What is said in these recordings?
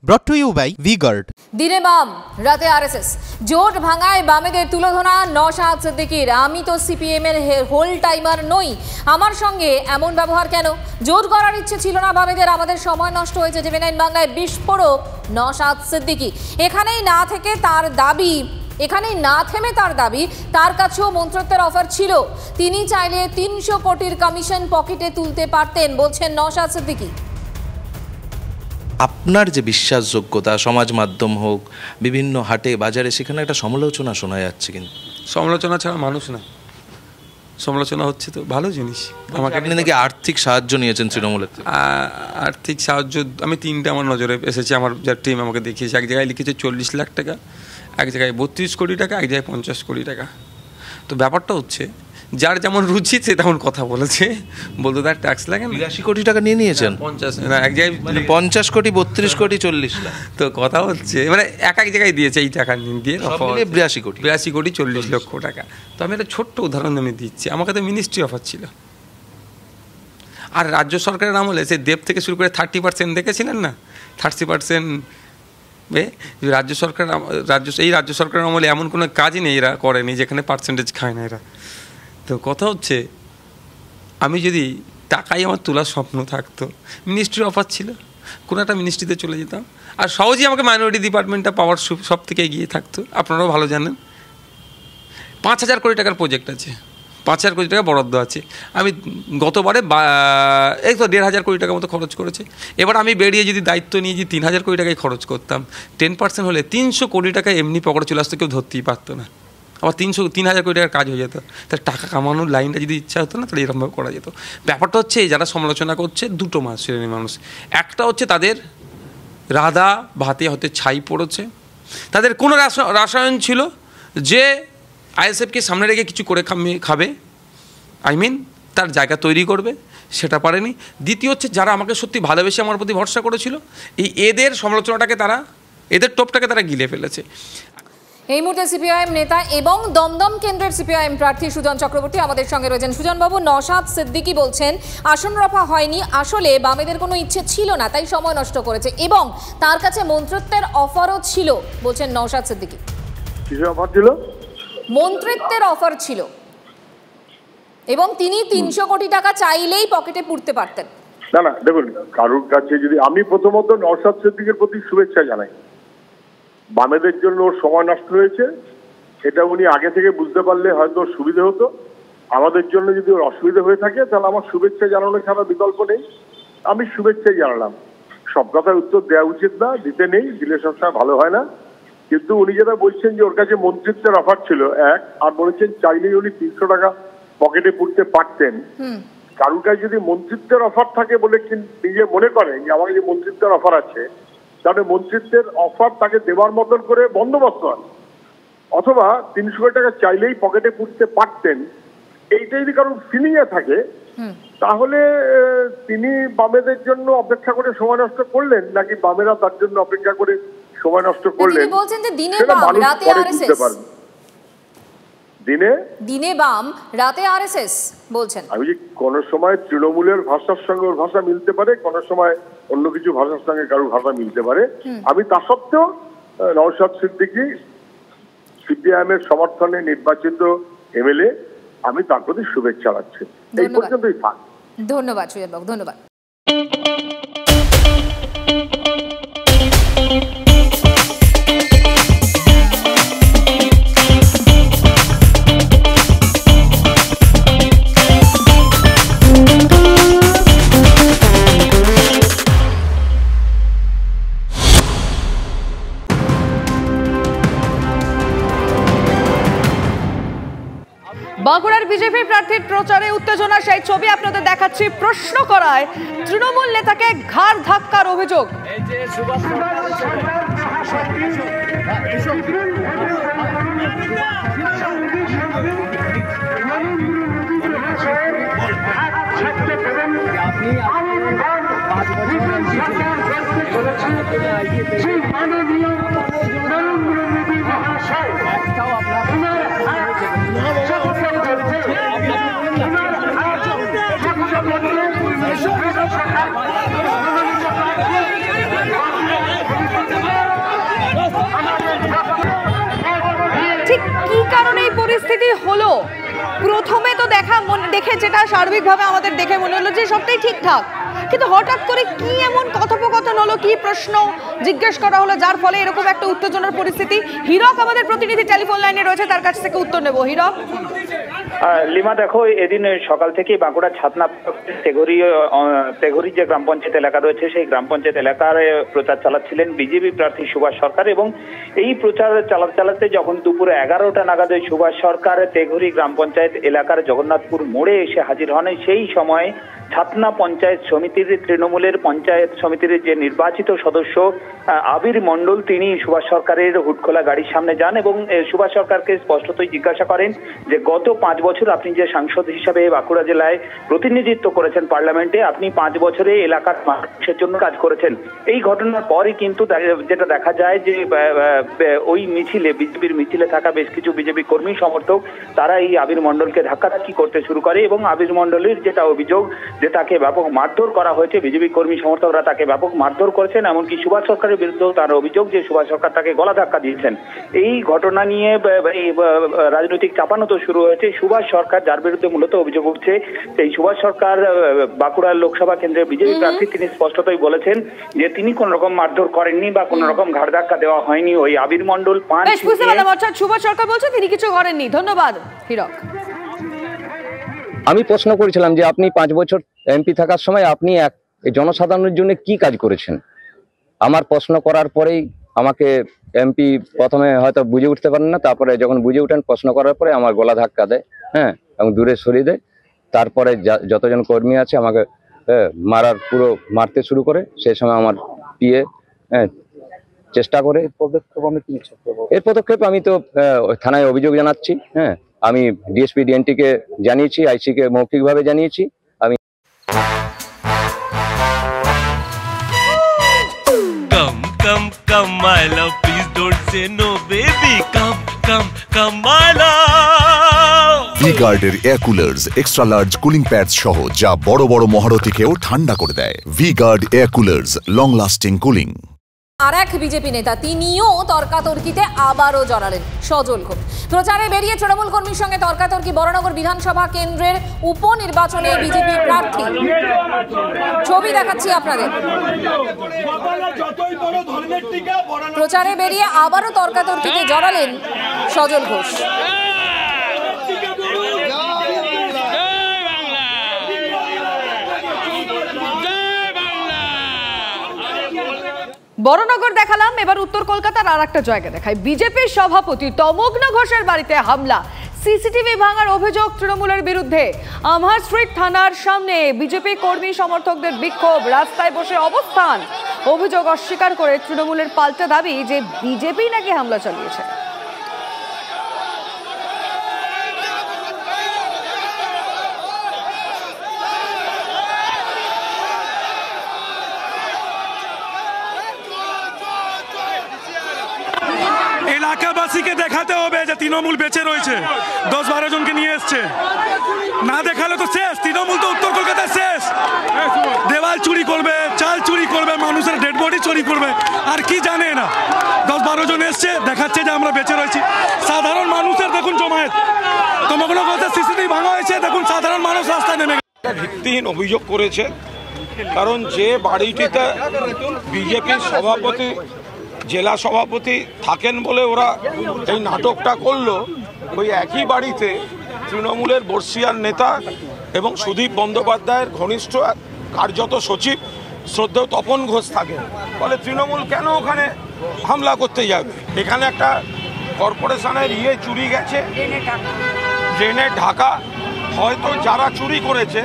Brought to you by V-Guard. দিনে বাম রাতে আরএসএস জোট ভাঙায় বামেদের তুলোধনা নওশাদ সিদ্দিকীর। আমি তো সিপিএম এর হোল টাইমার নই, আমার সঙ্গে এমন ব্যবহার কেন? জোট করার ইচ্ছে ছিল না বামেদের, আমাদের সময় নষ্ট হয়েছে। TV9 বাংলায় বিস্ফোরক নওশাদ সিদ্দিকী। এখানেই না থেমে তার দাবি তার কাছেও মন্ত্রিত্বের অফার ছিল, তিনি চাইলে 300 কোটির কমিশন পকেটে তুলতে পারতেন, বলছেন নওশাদ সিদ্দিকী। আপনার যে বিশ্বাসযোগ্যতা সমাজ মাধ্যম হোক, বিভিন্ন হাটে বাজারে, সেখানে একটা সমালোচনা শোনা যাচ্ছে, কিন্তু সমালোচনা ছাড়া মানুষ না, সমালোচনা হচ্ছে তো ভালো জিনিস। আমাকে আপনি নাকি আর্থিক সাহায্য নিয়েছেন তৃণমূলের? আর্থিক সাহায্য আমি তিনটে আমার নজরে এসেছে, আমার যা টিম আমাকে দেখিয়েছে। এক জায়গায় লিখেছে 40 লাখ টাকা, এক জায়গায় 32 কোটি টাকা, এক জায়গায় 50 কোটি টাকা। তো ব্যাপারটা হচ্ছে যার যেমন রুচি সে তেমন কথা বলেছে। বলতে তার ট্যাক্স লাগে না। 82 কোটি টাকা নিয়ে নিয়েছেন? 50 না, এক জায়গায় 50 কোটি, 32 কোটি, 40 লাখ। তো কথা হচ্ছে মানে এক জায়গায় দিয়েছে এই টাকা দিয়ে 82 কোটি, 40 লক্ষ টাকা। তো আমি একটা ছোট্ট উদাহরণ আমি দিচ্ছি। আমাকে তো মিনিস্ট্রি অফার ছিল, আর রাজ্য সরকারের আমলে সে দেব থেকে শুরু করে 30% দেখেছিলেন না, 30% রাজ্য সরকারের আমলে এমন কোনো কাজই নেই এরা করেনি যেখানে পার্সেন্টেজ খায় না এরা। তো কথা হচ্ছে আমি যদি টাকাই আমার তোলার স্বপ্ন থাকতো, মিনিস্ট্রির অফার ছিল, কোনো একটা মিনিস্ট্রিতে চলে যেতাম, আর সহজেই আমাকে মাইনরিটি ডিপার্টমেন্টটা পাওয়ার সব থেকে এগিয়ে থাকতো। আপনারাও ভালো জানেন 5,000 কোটি টাকার প্রজেক্ট আছে, 5,000 কোটি টাকা বরাদ্দ আছে। আমি গতবারে এই তো 1,500 কোটি টাকা মতো খরচ করেছে। এবার আমি বেরিয়ে যদি দায়িত্ব নিয়ে যদি 3,000 কোটি টাকায় খরচ করতাম, 10% হলে 300 কোটি টাকা এমনি পকেটে চলে আসতো, কেউ ধরতেই পারতো না। আবার 3,000 কোটি টাকার কাজ হয়ে যেত। তার টাকা কামানোর লাইনটা যদি ইচ্ছা হতো না, তাহলে এরকমভাবে করা যেত। ব্যাপারটা হচ্ছে যারা সমালোচনা করছে দুটো শ্রেণীর মানুষ। একটা হচ্ছে তাদের রাধা ভাতে হতে ছাই পড়েছে, তাদের কোনো রাসায়ন ছিল যে আইএসএফকে সামনে রেখে কিছু করে খাবে, তার জায়গা তৈরি করবে, সেটা পারেনি। দ্বিতীয় হচ্ছে যারা আমাকে সত্যি ভালোবেসে আমার প্রতি ভরসা করেছিল, এদের সমালোচনাটাকে এদের টোপটাকে তারা গিলে ফেলেছে। এই মুহূর্তে সিপিআইএম নেতা এবং দমদম কেন্দ্রের সিপিআইএম প্রার্থী সুজন চক্রবর্তী আমাদের সঙ্গে রয়েছেন। সুজনবাবু, নওশাদ সিদ্দিকী বলছেন আসন রফা হয়নি, আসলে বামেদের কোনো ইচ্ছে ছিল না, তাই সময় নষ্ট করেছে, এবং তার কাছে মন্ত্রিত্বের অফারও ছিল, বলছেন নওশাদ সিদ্দিকী। কিসের অফার ছিল? মন্ত্রিত্বের অফার ছিল, এবং তিনি 300 কোটি টাকা চাইলেই পকেটে পুরতে পারতেন। না দেখুন, কারোর কাছে যদি আমি প্রথমত নওশাদ সিদ্দিকীর প্রতি শুভেচ্ছা জানাই। বামেদের জন্য ওর সময় নষ্ট হয়েছে, এটা উনি আগে থেকে বুঝতে পারলে হয়তো সুবিধা হতো। আমাদের জন্য যদি ওর অসুবিধা হয়ে থাকে, তাহলে আমার শুভেচ্ছা জানানো ছাড়া বিকল্প নেই, আমি শুভেচ্ছাই জানালাম। সব কথার উত্তর দেওয়া উচিত না, দিতে নেই, দিলে সবসময় ভালো হয় না। কিন্তু উনি যেটা বলছেন যে ওর কাছে মন্ত্রিত্বের অফার ছিল এক, আর বলেছেন চাইলেই উনি 300 টাকা পকেটে পুরতে পারতেন। কারোর কাছে যদি মন্ত্রিত্বের অফার থাকে বলে নিজে মনে করেন যে আমার যে মন্ত্রিত্বের অফার আছে, তাহলে মন্ত্রিত্বের অফার তাকে দেওয়ার মতন করে বন্দোবস্ত হয়, অথবা 300 কোটি টাকা চাইলেই পকেটে পুরতে পারতেন, এইটা যদি কারোর ফিলিংয়ে থাকে, তাহলে তিনি বামেদের জন্য অপেক্ষা করে সময় নষ্ট করলেন, নাকি বামেরা তার জন্য অপেক্ষা করে সময় নষ্ট করলেন, সেটা মানুষ পরে বুঝতে পারবে। দিনে বাম রাতে আরএসএস বলছেন। আমি যে কোন সময় তৃণমূলের ভাষার সঙ্গে ওর ভাষা মিলতে পারে, কোন সময় অন্য কিছু ভাষার সঙ্গে কারোর ভাষা মিলতে পারে। আমি তা সত্ত্বেও নওশাদ সিদ্দিকী সিপিআইএম এর সমর্থনে নির্বাচিত এমএলএ, আমি তার প্রতি শুভেচ্ছা জানাচ্ছি। এই পর্যন্তই থাক। ধন্যবাদ সুজনবাবু, ধন্যবাদ। বাঁকুড়ার বিজেপি প্রার্থীর প্রচারে উত্তেজনা, সেই ছবি আপনাদের দেখাচ্ছি। প্রশ্ন করায় তৃণমূল নেতাকে ঘাড় ধাক্কার অভিযোগ। ঠিক কি কারণে এই পরিস্থিতি হলো? প্রথমে তো দেখে যেটা সার্বিকভাবে আমাদের দেখে মনে হলো যে সবটাই ঠিকঠাক, কিন্তু হঠাৎ করে কি এমন কথোপকথন হলো, কি প্রশ্ন জিজ্ঞেস করা হলো যার ফলে এরকম একটা উত্তেজনার পরিস্থিতি? হীরক আমাদের প্রতিনিধি টেলিফোন লাইনে রয়েছে, তার কাছ থেকে উত্তর নেব। হীরক। লিমা, দেখো, এদিন সকাল থেকে বাঁকুড়া ছাতনা তেঘরি যে গ্রাম পঞ্চায়েত এলাকা রয়েছে সেই গ্রাম পঞ্চায়েত এলাকার প্রচার চালাচ্ছিলেন বিজেপি প্রার্থী সুভাষ সরকার, এবং এই প্রচার চালাতে যখন দুপুরে 11টা নাগাদ সুভাষ সরকার তেঘরি গ্রাম পঞ্চায়েত এলাকার জগন্নাথপুর মোড়ে এসে হাজির হন, সেই সময় ছাতনা পঞ্চায়েত সমিতির তৃণমূলের পঞ্চায়েত সমিতির যে নির্বাচিত সদস্য আবির মণ্ডল তিনি সুভাষ সরকারের হুডখোলা গাড়ির সামনে যান এবং সুভাষ সরকারকে স্পষ্টতই জিজ্ঞাসা করেন যে গত 5 বছর আপনি যে সাংসদ হিসাবে বাঁকুড়া জেলায় প্রতিনিধিত্ব করেছেন পার্লামেন্টে, আপনি 5 বছরে এলাকার মানুষের জন্য কাজ করেছেন। এই ঘটনার পরই কিন্তু যেটা দেখা যায় যে ওই মিছিলে, বিজেপির মিছিলে থাকা বেশ কিছু বিজেপি কর্মী সমর্থক তারা এই আবির মণ্ডলকে ধাক্কাধাক্কি করতে শুরু করে এবং আবির মণ্ডলের যেটা অভিযোগ যে তাকে ব্যাপক মারধর করা হয়েছে, বিজেপি কর্মী সমর্থকরা তাকে ব্যাপক মারধর করেছেন, এমনকি সুভাষ সরকারের বিরুদ্ধেও তার অভিযোগ যে সুভাষ সরকার তাকে গলা ধাক্কা দিয়েছেন। এই ঘটনা নিয়ে রাজনৈতিক চাপানো তো শুরু হয়েছে। সুভাষ সরকার, যার বিরুদ্ধে মূলত অভিযোগ উঠছে, সেই সুভাষ সরকার বাঁকুড়া লোকসভা কেন্দ্রের বিজেপি প্রার্থী, তিনি স্পষ্টতই বলেছেন যে তিনি কোন রকম মারধর করেননি বা কোন রকম ঘাড় ধাক্কা দেওয়া হয়নি। ওই আবির মণ্ডল সুভাষ সরকার বলছে তিনি কিছু করেননি। ধন্যবাদ হীরক। আমি প্রশ্ন করেছিলাম যে আপনি 5 বছর এমপি থাকার সময় আপনি জনসাধারণের জন্য কি কাজ করেছেন। আমার প্রশ্ন করার পরেই আমাকে এমপি প্রথমে হয়তো বুঝে উঠতে পারেন না, তারপরে যখন বুঝে উঠেন প্রশ্ন করার পরে আমার গলা ধাক্কা দেয়, হ্যাঁ, এবং দূরে সরিয়ে দেয়। তারপরে যতজন কর্মী আছে আমাকে মারতে শুরু করে। সেই সময় আমার পিএ চেষ্টা করে। এর পদক্ষেপ আমি তো থানায় অভিযোগ জানাচ্ছি। হ্যাঁ, আমি ডিএসপি ডিএনটিকে জানিয়েছি, আইসিকে মৌখিকভাবে জানিয়েছি। আমি Come my love, please don't say no baby, come my love. V-Guard এর air coolers extra large cooling pads সহ যা বড় বড় মহারথীকেও ঠান্ডা করে দেয়। V-Guard air coolers, long lasting cooling. আর এক বিজেপি নেতা তিনিও তর্কাতর্কিতে আবারও জড়ালেন, সজল ঘোষ। প্রচারে বেরিয়ে তৃণমূল কর্মীর সঙ্গে তর্কাতর্কি বরানগর বিধানসভা কেন্দ্রের উপনির্বাচনে বিজেপি প্রার্থী। ছবি দেখাচ্ছি আপনাদের। প্রচারে বেরিয়ে আবারও তর্কাতর্কিতে জড়ালেন সজল ঘোষ। বড়নগর দেখালাম, এবার উত্তর কলকাতার আর একটা জায়গা দেখায়। বিজেপির সভাপতি তমগ্ন ঘোষের বাড়িতে হামলা, সিসিটিভি ভাঙার অভিযোগ তৃণমূলের বিরুদ্ধে। আমহার স্ট্রিট থানার সামনে বিজেপি কর্মী সমর্থকদের বিক্ষোভ, রাস্তায় বসে অবস্থান। অভিযোগ অস্বীকার করে তৃণমূলের পাল্টা দাবি যে বিজেপি নাকি হামলা চালিয়েছে। এলাকাবাসীকে দেখাতে হবে যে তৃণমূল বেঁচে রয়েছে, 10-12 জনকে নিয়ে এসছে। না দেখালে তো শেষ, তৃণমূল তো উত্তর কলকাতায় শেষ। দেওয়াল চুরি করবে, চাল চুরি করবে, মানুষের ডেড বডি চুরি করবে, আর কি জানে না। 10-12 জন এসছে, দেখাচ্ছে যে আমরা বেঁচে রয়েছি। সাধারণ মানুষের দেখুন জমায়েত, তোমাকে সিসিটিভি ভাঙা হয়েছে, দেখুন সাধারণ মানুষ রাস্তায় নেমে ভিত্তিহীন অভিযোগ করেছে। কারণ যে বাড়িটিতে বিজেপির সভাপতি, জেলা সভাপতি থাকেন বলে ওরা এই নাটকটা করলো, ওই একই বাড়িতে তৃণমূলের বর্ষিয়ান নেতা এবং সুদীপ বন্দ্যোপাধ্যায়ের ঘনিষ্ঠ কার্যত সচিব শ্রদ্ধেয় তপন ঘোষ থাকেন। ফলে তৃণমূল কেন ওখানে হামলা করতে যাবে? এখানে একটা কর্পোরেশনের চুরি গেছে, ড্রেনের ঢাকা। হয়তো যারা চুরি করেছে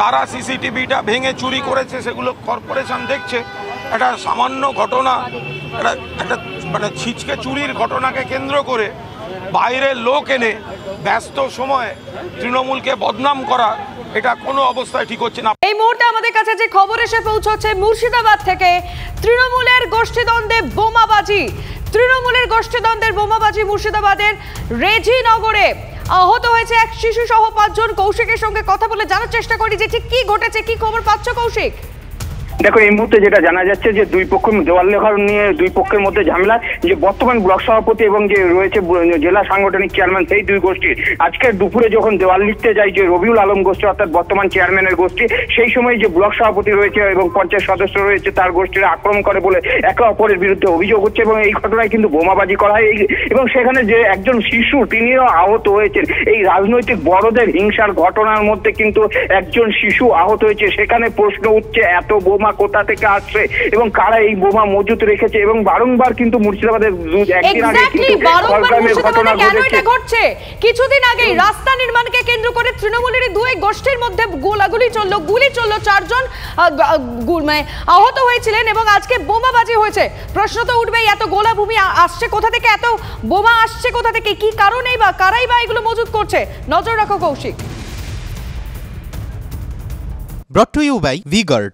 তারা সিসিটিভিটা ভেঙে চুরি করেছে, সেগুলো কর্পোরেশন দেখছে। একটা সামান্য ঘটনা, একটা মানে ছিচকে চুরির ঘটনাকে কেন্দ্র করে বাইরের লোক এনে ব্যস্ত সময়ে তৃণমূলকে বদনাম করা, এটা কোনো অবস্থায় ঠিক হচ্ছে না। এই মুহূর্তে আমাদের কাছে যে খবর এসে পৌঁছচ্ছে মুর্শিদাবাদ থেকে, তৃণমূলের গোষ্ঠীদ্বন্দ্বে বোমাবাজি। তৃণমূলের গোষ্ঠীদ্বন্দ্বের বোমাবাজি মুর্শিদাবাদের রেজিনগরে। আহত হয়েছে এক শিশু সহ 5 জন। কৌশিকের সঙ্গে কথা বলে জানার চেষ্টা করি যে ঠিক কি ঘটেছে, কি খবর পাচ্ছ কৌশিক? দেখো এই মুহূর্তে যেটা জানা যাচ্ছে যে দুই পক্ষ দেওয়াল লেখা নিয়ে দুই পক্ষের মধ্যে ঝামেলা, যে বর্তমান ব্লক সভাপতি এবং যে রয়েছে জেলা সাংগঠনিক চেয়ারম্যান সেই দুই গোষ্ঠী আজকের দুপুরে যখন দেওয়াল লিখতে যায় যে রবিউল আলম গোষ্ঠী অর্থাৎ বর্তমান চেয়ারম্যানের গোষ্ঠী, সেই সময় যে ব্লক সভাপতি রয়েছে এবং পঞ্চায়েত সদস্য রয়েছে তার গোষ্ঠীর আক্রমণ করে বলে একে অপরের বিরুদ্ধে অভিযোগ হচ্ছে এবং এই ঘটনায় কিন্তু বোমাবাজি করা হয় এবং সেখানে যে একজন শিশু তিনিও আহত হয়েছেন। এই রাজনৈতিক বড়দের হিংসার ঘটনার মধ্যে কিন্তু একজন শিশু আহত হয়েছে। সেখানে প্রশ্ন উঠছে এত বোমা কোথা থেকে আসছে এবং কারা এই বোমা মজুত রেখেছে এবং বারংবার কিন্তু মুর্শিদাবাদের একদিন আগে কিন্তু খড়গ্রামের ঘটনা ঘটছে। কিছুদিন আগেই রাস্তা নির্মাণকে কেন্দ্র করে তৃণমূলের দুই গোষ্ঠীর মধ্যে গুলি চললো, 4 জন আহত হয়েছিলেন এবং আজকে বোমাবাজি হয়েছে। প্রশ্ন তো উঠবেই, এত গোলাভূমি আসছে কোথা থেকে, এত বোমা আসছে কোথা থেকে, কি কারণেই বা কারাই বা এগুলো মজুত করছে? নজর রাখো Kaushik. Brought to you by V-Guard,